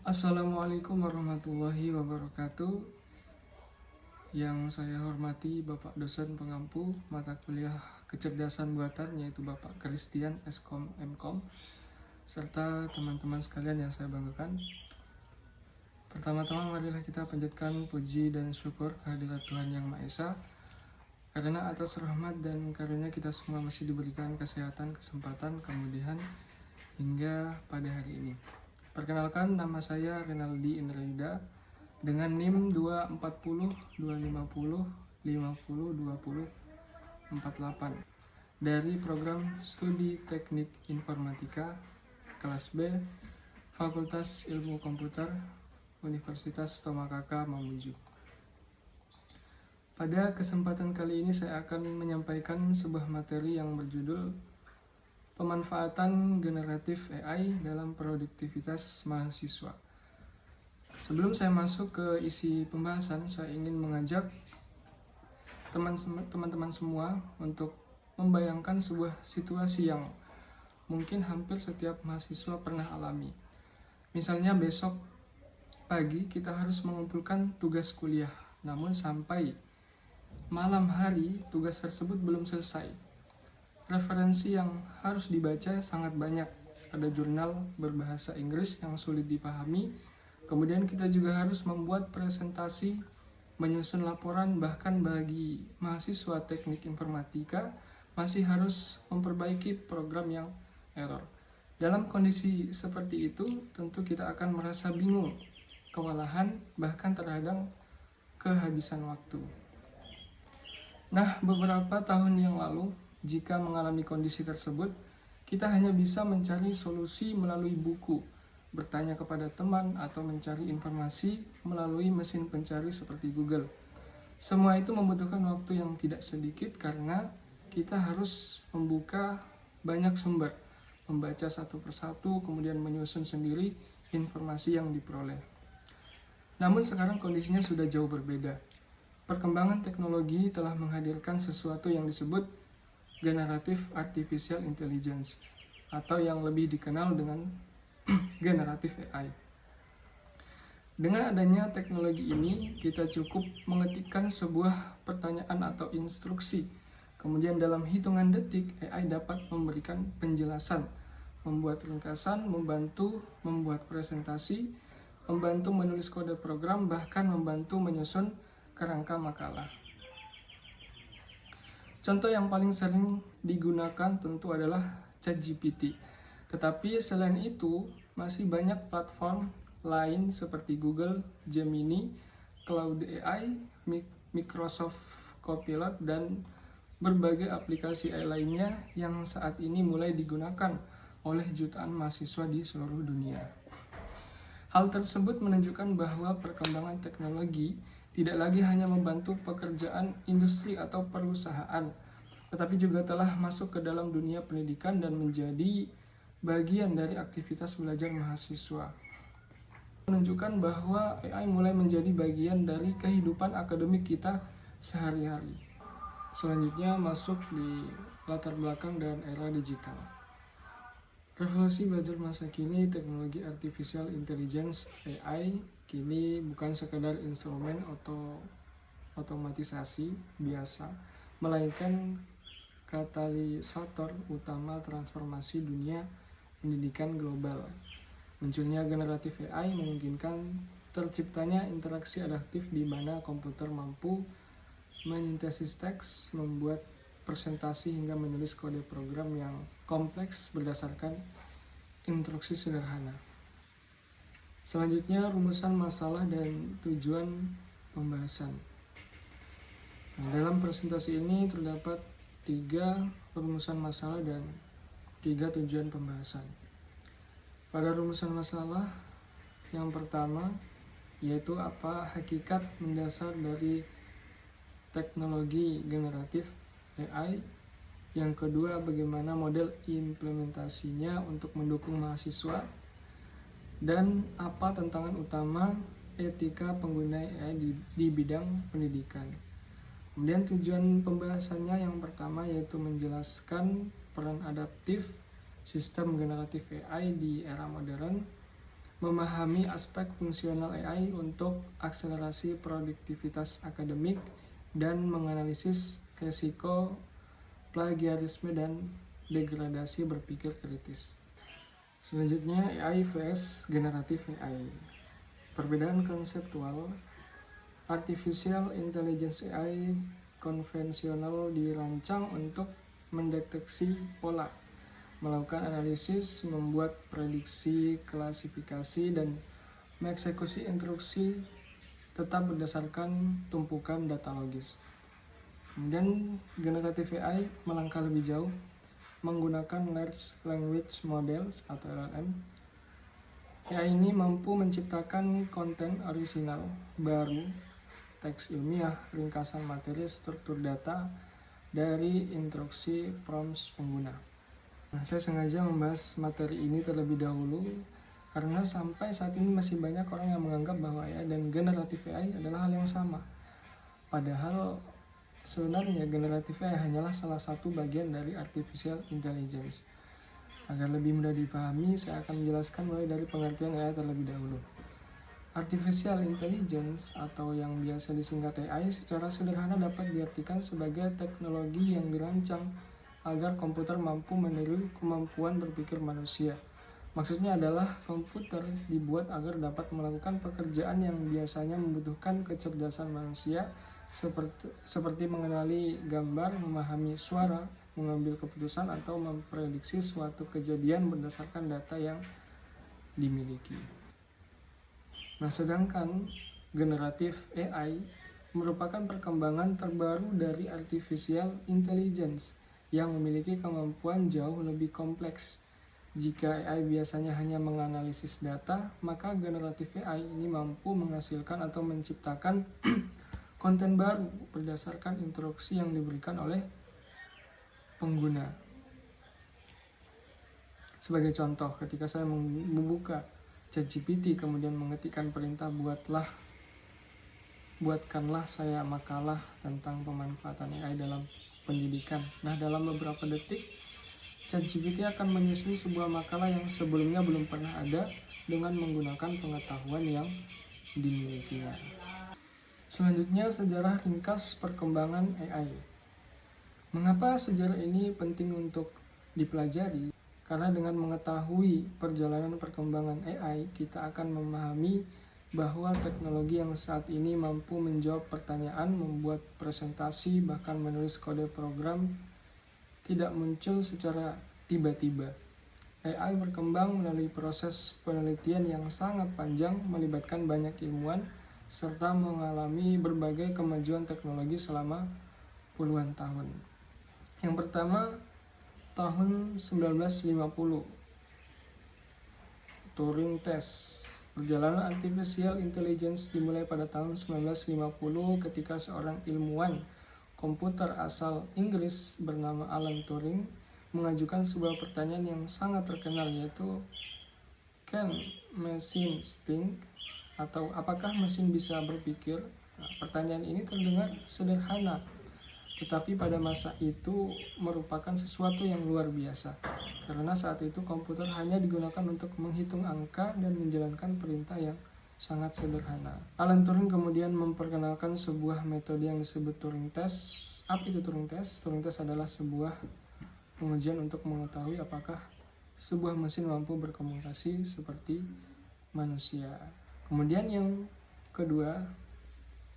Assalamualaikum warahmatullahi wabarakatuh. Yang saya hormati Bapak dosen pengampu mata kuliah kecerdasan buatan, yaitu Bapak Christian Skom Mkom, serta teman-teman sekalian yang saya banggakan. Pertama-tama marilah kita panjatkan puji dan syukur kehadirat Tuhan Yang Maha Esa, karena atas rahmat dan karunia kita semua masih diberikan kesehatan, kesempatan, kemudian hingga pada hari ini. Perkenalkan, nama saya Renaldi Indrayuda dengan NIM 240 250 50 20 48 dari program Studi Teknik Informatika kelas B Fakultas Ilmu Komputer Universitas Tomakaka Mamuju. Pada kesempatan kali ini saya akan menyampaikan sebuah materi yang berjudul Pemanfaatan Generatif AI dalam Produktivitas Mahasiswa. Sebelum saya masuk ke isi pembahasan, saya ingin mengajak teman-teman semua untuk membayangkan sebuah situasi yang mungkin hampir setiap mahasiswa pernah alami. Misalnya besok pagi kita harus mengumpulkan tugas kuliah, namun sampai malam hari tugas tersebut belum selesai. Referensi yang harus dibaca sangat banyak. Ada jurnal berbahasa Inggris yang sulit dipahami. Kemudian kita juga harus membuat presentasi, menyusun laporan, bahkan bagi mahasiswa teknik informatika masih harus memperbaiki program yang error. Dalam kondisi seperti itu, tentu kita akan merasa bingung, kewalahan, bahkan terkadang kehabisan waktu. Nah, beberapa tahun yang lalu, jika mengalami kondisi tersebut, kita hanya bisa mencari solusi melalui buku, bertanya kepada teman, atau mencari informasi melalui mesin pencari seperti Google. Semua itu membutuhkan waktu yang tidak sedikit karena kita harus membuka banyak sumber, membaca satu persatu, kemudian menyusun sendiri informasi yang diperoleh. Namun sekarang kondisinya sudah jauh berbeda. Perkembangan teknologi telah menghadirkan sesuatu yang disebut Generative Artificial Intelligence, atau yang lebih dikenal dengan generatif AI. Dengan adanya teknologi ini, kita cukup mengetikkan sebuah pertanyaan atau instruksi. Kemudian dalam hitungan detik, AI dapat memberikan penjelasan, membuat ringkasan, membantu membuat presentasi, membantu menulis kode program, bahkan membantu menyusun kerangka makalah. Contoh yang paling sering digunakan tentu adalah ChatGPT. Tetapi selain itu, masih banyak platform lain seperti Google, Gemini, Cloud AI, Microsoft Copilot, dan berbagai aplikasi AI lainnya yang saat ini mulai digunakan oleh jutaan mahasiswa di seluruh dunia. Hal tersebut menunjukkan bahwa perkembangan teknologi tidak lagi hanya membantu pekerjaan industri atau perusahaan, tetapi juga telah masuk ke dalam dunia pendidikan dan menjadi bagian dari aktivitas belajar mahasiswa. Menunjukkan bahwa AI mulai menjadi bagian dari kehidupan akademik kita sehari-hari. Selanjutnya masuk di latar belakang dan era digital. Revolusi belajar masa kini, teknologi artificial intelligence AI kini bukan sekedar instrumen atau otomatisasi biasa, melainkan katalisator utama transformasi dunia pendidikan global. Munculnya generatif AI memungkinkan terciptanya interaksi adaptif di mana komputer mampu menyintesis teks, membuat presentasi hingga menulis kode program yang kompleks berdasarkan instruksi sederhana. Selanjutnya, rumusan masalah dan tujuan pembahasan. Nah, dalam presentasi ini terdapat 3 rumusan masalah dan 3 tujuan pembahasan. Pada rumusan masalah yang pertama, yaitu apa hakikat mendasar dari teknologi generatif AI. Yang kedua, bagaimana model implementasinya untuk mendukung mahasiswa. Dan apa tantangan utama etika pengguna AI di bidang pendidikan. Kemudian tujuan pembahasannya yang pertama yaitu menjelaskan peran adaptif sistem generatif AI di era modern. memahami aspek fungsional AI untuk akselerasi produktivitas akademik, dan menganalisis resiko plagiarisme dan degradasi berpikir kritis. Selanjutnya, AI vs generatif AI. Perbedaan konseptual. Artificial Intelligence AI konvensional dirancang untuk mendeteksi pola, melakukan analisis, membuat prediksi, klasifikasi, dan mengeksekusi instruksi tetap berdasarkan tumpukan data logis. Kemudian generative AI melangkah lebih jauh, menggunakan Large Language Models atau LLM. AI ini mampu menciptakan konten orisinal baru, teks ilmiah, ringkasan materi, struktur data dari instruksi prompts pengguna. Nah, saya sengaja membahas materi ini terlebih dahulu karena sampai saat ini masih banyak orang yang menganggap bahwa AI dan generatif AI adalah hal yang sama. Padahal sebenarnya generatif AI hanyalah salah satu bagian dari artificial intelligence. Agar lebih mudah dipahami, saya akan menjelaskan mulai dari pengertian AI terlebih dahulu. Artificial intelligence atau yang biasa disingkat AI secara sederhana dapat diartikan sebagai teknologi yang dirancang agar komputer mampu meniru kemampuan berpikir manusia. Maksudnya adalah komputer dibuat agar dapat melakukan pekerjaan yang biasanya membutuhkan kecerdasan manusia seperti mengenali gambar, memahami suara, mengambil keputusan, atau memprediksi suatu kejadian berdasarkan data yang dimiliki. Nah, sedangkan generatif AI merupakan perkembangan terbaru dari artificial intelligence yang memiliki kemampuan jauh lebih kompleks. Jika AI biasanya hanya menganalisis data, maka generatif AI ini mampu menghasilkan atau menciptakan konten baru berdasarkan instruksi yang diberikan oleh pengguna. Sebagai contoh, ketika saya membuka ChatGPT kemudian mengetikkan perintah buatkanlah saya makalah tentang pemanfaatan AI dalam pendidikan. Nah, dalam beberapa detik ChatGPT akan menyusun sebuah makalah yang sebelumnya belum pernah ada dengan menggunakan pengetahuan yang dimilikinya. Selanjutnya, sejarah ringkas perkembangan AI. Mengapa sejarah ini penting untuk dipelajari? Karena dengan mengetahui perjalanan perkembangan AI, kita akan memahami bahwa teknologi yang saat ini mampu menjawab pertanyaan, membuat presentasi, bahkan menulis kode program tidak muncul secara tiba-tiba. AI berkembang melalui proses penelitian yang sangat panjang, melibatkan banyak ilmuwan, serta mengalami berbagai kemajuan teknologi selama puluhan tahun. Yang pertama, tahun 1950, Turing Test. Perjalanan artificial intelligence dimulai pada tahun 1950 ketika seorang ilmuwan komputer asal Inggris bernama Alan Turing mengajukan sebuah pertanyaan yang sangat terkenal, yaitu "Can machines think?" atau apakah mesin bisa berpikir? Nah, pertanyaan ini terdengar sederhana, tetapi pada masa itu merupakan sesuatu yang luar biasa, karena saat itu komputer hanya digunakan untuk menghitung angka dan menjalankan perintah yang sangat sederhana. Alan Turing kemudian memperkenalkan sebuah metode yang disebut Turing Test. Apa itu Turing Test? Turing Test adalah sebuah pengujian untuk mengetahui apakah sebuah mesin mampu berkomunikasi seperti manusia. Kemudian yang kedua,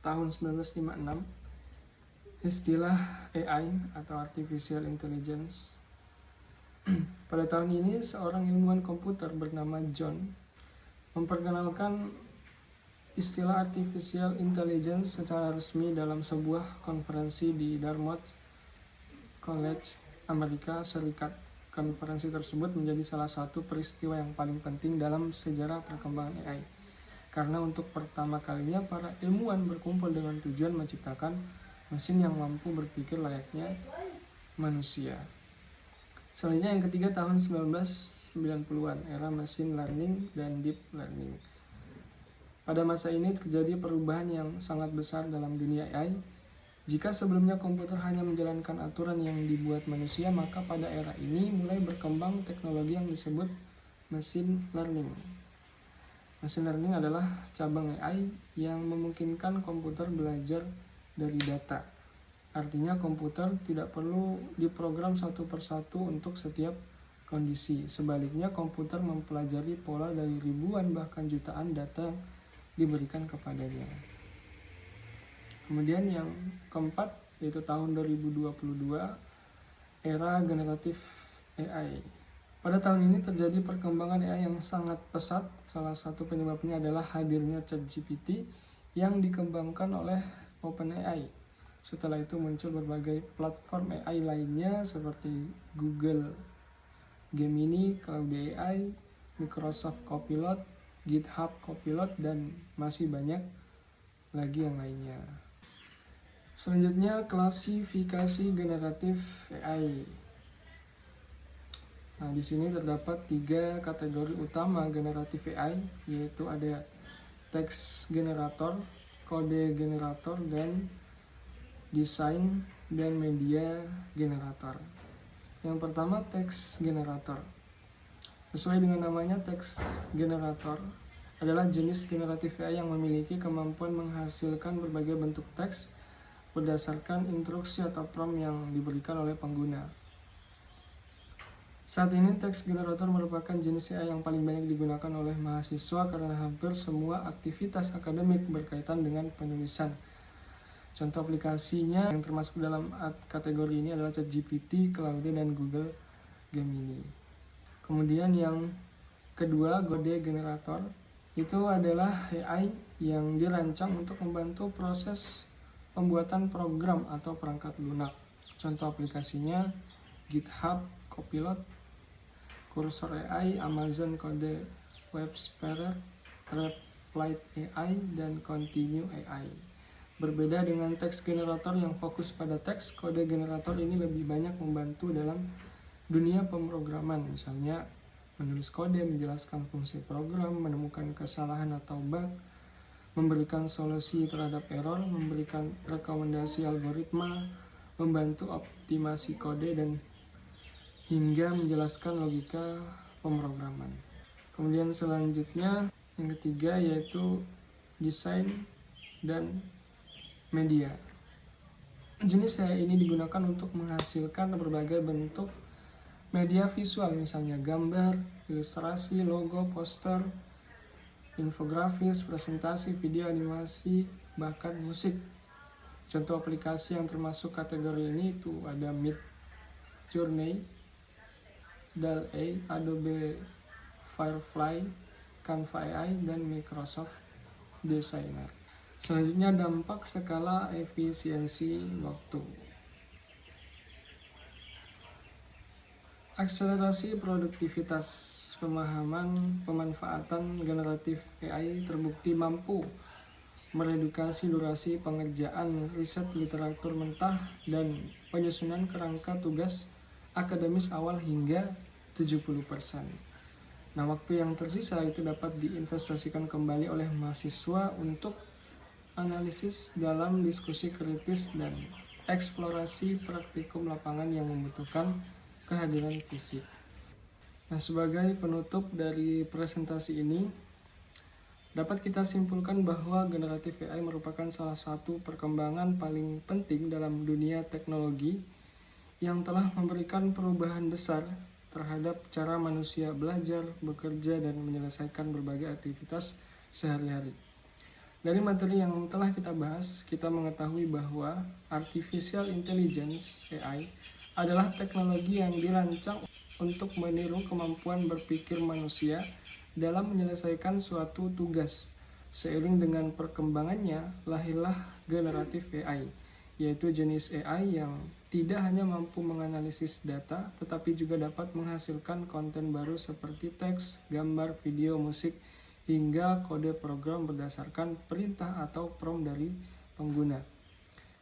tahun 1956, istilah AI atau Artificial Intelligence. Pada tahun ini, seorang ilmuwan komputer bernama John memperkenalkan istilah Artificial Intelligence secara resmi dalam sebuah konferensi di Dartmouth College, Amerika Serikat. Konferensi tersebut menjadi salah satu peristiwa yang paling penting dalam sejarah perkembangan AI, karena untuk pertama kalinya para ilmuwan berkumpul dengan tujuan menciptakan mesin yang mampu berpikir layaknya manusia. Selanjutnya yang ketiga, tahun 1990-an, era machine learning dan deep learning. Pada masa ini terjadi perubahan yang sangat besar dalam dunia AI. Jika sebelumnya komputer hanya menjalankan aturan yang dibuat manusia, maka pada era ini mulai berkembang teknologi yang disebut machine learning. Machine learning adalah cabang AI yang memungkinkan komputer belajar dari data. Artinya komputer tidak perlu diprogram satu persatu untuk setiap kondisi. Sebaliknya komputer mempelajari pola dari ribuan bahkan jutaan data yang diberikan kepadanya. Kemudian yang keempat yaitu tahun 2022, era generatif AI. Pada tahun ini terjadi perkembangan AI yang sangat pesat. Salah satu penyebabnya adalah hadirnya ChatGPT yang dikembangkan oleh OpenAI. Setelah itu muncul berbagai platform AI lainnya seperti Google Gemini, Cloud AI, Microsoft Copilot, GitHub Copilot, dan masih banyak lagi yang lainnya. Selanjutnya, klasifikasi generatif AI. Nah, di sini terdapat 3 kategori utama generatif AI, yaitu ada text generator, kode generator, dan desain dan media generator. Yang pertama, text generator. Sesuai dengan namanya, text generator adalah jenis generatif AI yang memiliki kemampuan menghasilkan berbagai bentuk teks berdasarkan instruksi atau prompt yang diberikan oleh pengguna. Saat ini text generator merupakan jenis AI yang paling banyak digunakan oleh mahasiswa karena hampir semua aktivitas akademik berkaitan dengan penulisan. Contoh aplikasinya yang termasuk dalam kategori ini adalah ChatGPT, Claude, dan Google Gemini. Kemudian yang kedua, kode generator, itu adalah AI yang dirancang untuk membantu proses pembuatan program atau perangkat lunak. Contoh aplikasinya GitHub Copilot, Cursor AI, Amazon Code Web Sparrow, Replit AI, dan Continue AI. Berbeda dengan teks generator yang fokus pada teks, kode generator ini lebih banyak membantu dalam dunia pemrograman, misalnya menulis kode, menjelaskan fungsi program, menemukan kesalahan atau bug, memberikan solusi terhadap error, memberikan rekomendasi algoritma, membantu optimasi kode, dan hingga menjelaskan logika pemrograman. Kemudian selanjutnya yang ketiga yaitu desain dan media. Jenis AI ini digunakan untuk menghasilkan berbagai bentuk media visual, misalnya gambar, ilustrasi, logo, poster, infografis, presentasi, video, animasi, bahkan musik. Contoh aplikasi yang termasuk kategori ini itu ada Midjourney, DALL-E, Adobe Firefly, Canva AI, dan Microsoft Designer. Selanjutnya, dampak skala efisiensi waktu. Akselerasi produktivitas. Pemanfaatan generatif AI terbukti mampu meredukasi durasi pengerjaan riset literatur mentah dan penyusunan kerangka tugas akademis awal hingga 70%. Nah, waktu yang tersisa itu dapat diinvestasikan kembali oleh mahasiswa untuk analisis dalam diskusi kritis dan eksplorasi praktikum lapangan yang membutuhkan kehadiran fisik. Nah, sebagai penutup dari presentasi ini, dapat kita simpulkan bahwa generatif AI merupakan salah satu perkembangan paling penting dalam dunia teknologi yang telah memberikan perubahan besar terhadap cara manusia belajar, bekerja, dan menyelesaikan berbagai aktivitas sehari-hari. Dari materi yang telah kita bahas, kita mengetahui bahwa Artificial Intelligence (AI) adalah teknologi yang dirancang untuk meniru kemampuan berpikir manusia dalam menyelesaikan suatu tugas. Seiring dengan perkembangannya, lahirlah generatif AI, yaitu jenis AI yang tidak hanya mampu menganalisis data, tetapi juga dapat menghasilkan konten baru seperti teks, gambar, video, musik, hingga kode program berdasarkan perintah atau prompt dari pengguna.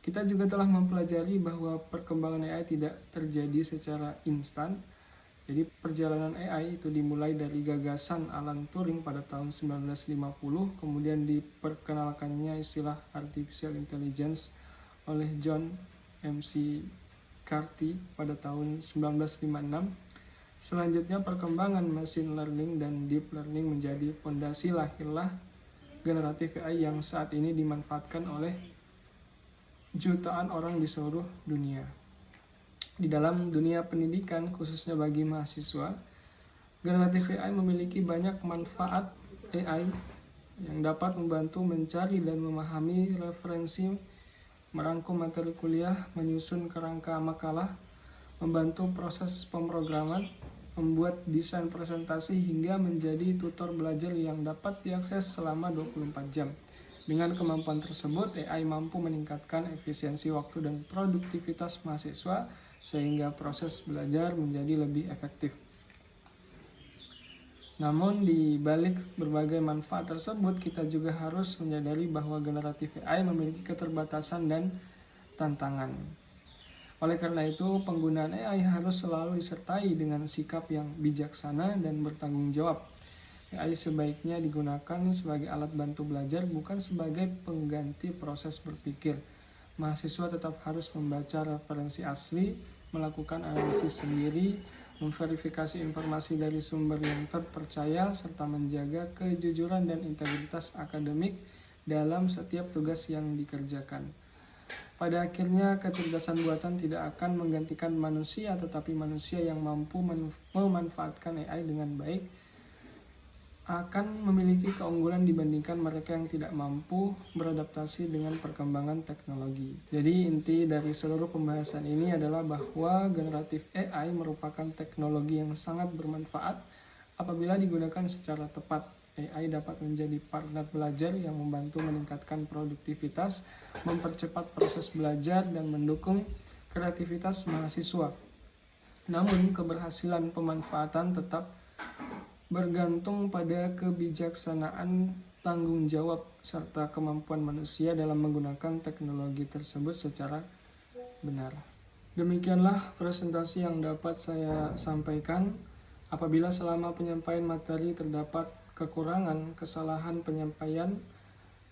Kita juga telah mempelajari bahwa perkembangan AI tidak terjadi secara instan. Jadi perjalanan AI itu dimulai dari gagasan Alan Turing pada tahun 1950, kemudian diperkenalkannya istilah Artificial Intelligence oleh John McCarthy pada tahun 1956, Selanjutnya, perkembangan machine learning dan deep learning menjadi fondasi lahirlah generatif AI yang saat ini dimanfaatkan oleh jutaan orang di seluruh dunia. Di dalam dunia pendidikan, khususnya bagi mahasiswa, generatif AI memiliki banyak manfaat. AI yang dapat membantu mencari dan memahami referensi, merangkum materi kuliah, menyusun kerangka makalah, membantu proses pemrograman, membuat desain presentasi, hingga menjadi tutor belajar yang dapat diakses selama 24 jam. Dengan kemampuan tersebut, AI mampu meningkatkan efisiensi waktu dan produktivitas mahasiswa sehingga proses belajar menjadi lebih efektif. Namun di balik berbagai manfaat tersebut, kita juga harus menyadari bahwa generatif AI memiliki keterbatasan dan tantangan. Oleh karena itu, penggunaan AI harus selalu disertai dengan sikap yang bijaksana dan bertanggung jawab. AI sebaiknya digunakan sebagai alat bantu belajar, bukan sebagai pengganti proses berpikir. Mahasiswa tetap harus membaca referensi asli, melakukan analisis sendiri, memverifikasi informasi dari sumber yang terpercaya, serta menjaga kejujuran dan integritas akademik dalam setiap tugas yang dikerjakan. Pada akhirnya, kecerdasan buatan tidak akan menggantikan manusia, tetapi manusia yang mampu memanfaatkan AI dengan baik akan memiliki keunggulan dibandingkan mereka yang tidak mampu beradaptasi dengan perkembangan teknologi. Jadi inti dari seluruh pembahasan ini adalah bahwa generatif AI merupakan teknologi yang sangat bermanfaat apabila digunakan secara tepat. AI dapat menjadi partner belajar yang membantu meningkatkan produktivitas, mempercepat proses belajar, dan mendukung kreativitas mahasiswa. Namun, keberhasilan pemanfaatan tetap bergantung pada kebijaksanaan, tanggung jawab, serta kemampuan manusia dalam menggunakan teknologi tersebut secara benar. Demikianlah presentasi yang dapat saya sampaikan. Apabila selama penyampaian materi terdapat kekurangan, kesalahan penyampaian,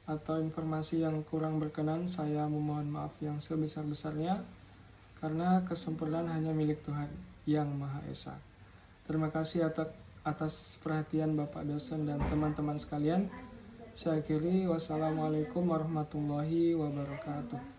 atau informasi yang kurang berkenan, saya memohon maaf yang sebesar-besarnya, karena kesempurnaan hanya milik Tuhan yang Maha Esa. Terima kasih atas perhatian Bapak dosen dan teman-teman sekalian. Saya akhiri, wassalamualaikum warahmatullahi wabarakatuh.